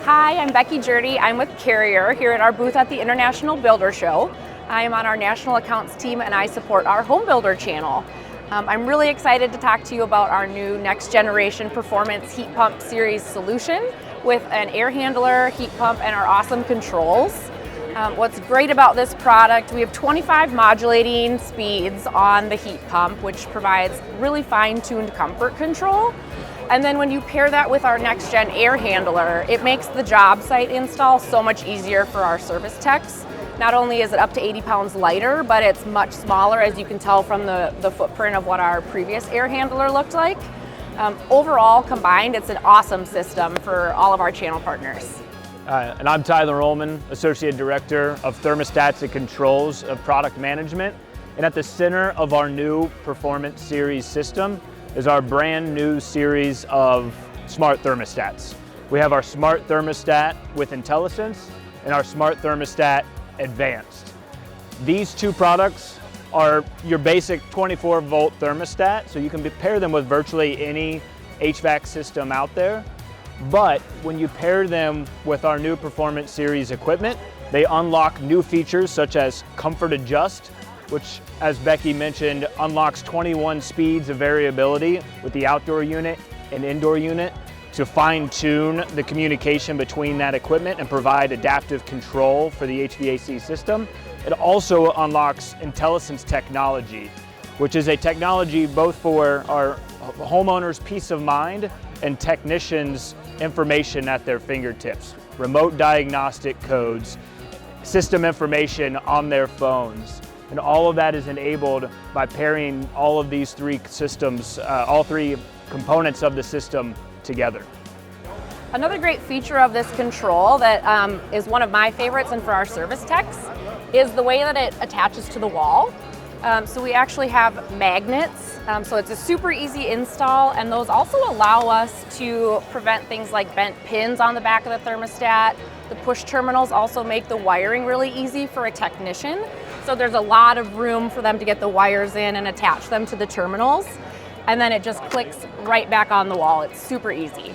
Hi, I'm Becky Gjerde. I'm with Carrier here at our booth at the International Builder Show. I am on our national accounts team and I support our home builder channel. I'm really excited to talk to you about our new next generation performance heat pump series solution with an air handler, heat pump, and our awesome controls. What's great about this product, we have 25 modulating speeds on the heat pump, which provides really fine-tuned comfort control. And then when you pair that with our NextGen air handler, it makes the job site install so much easier for our service techs. Not only is it up to 80 pounds lighter, but it's much smaller, as you can tell from the footprint of what our previous air handler looked like. Overall, combined, it's an awesome system for all of our channel partners. And I'm Tyler Ullman, Associate Director of Thermostats and Controls of Product Management. And at the center of our new Performance Series system is our brand new series of smart thermostats. We have our smart thermostat with IntelliSense and our smart thermostat advanced. These two products are your basic 24-volt thermostat, so you can pair them with virtually any HVAC system out there. But when you pair them with our new Performance Series equipment, they unlock new features such as Comfort Adjust, which, as Becky mentioned, unlocks 21 speeds of variability with the outdoor unit and indoor unit to fine-tune the communication between that equipment and provide adaptive control for the HVAC system. It also unlocks IntelliSense technology, which is a technology both for our homeowners' peace of mind and technicians' information at their fingertips. Remote diagnostic codes, system information on their phones. And all of that is enabled by pairing all of these three systems, all three components of the system together. Another great feature of this control that is one of my favorites and for our service techs is the way that it attaches to the wall. So we actually have magnets, so it's a super easy install, and those also allow us to prevent things like bent pins on the back of the thermostat. The push terminals also make the wiring really easy for a technician. So there's a lot of room for them to get the wires in and attach them to the terminals. And then it just clicks right back on the wall. It's super easy.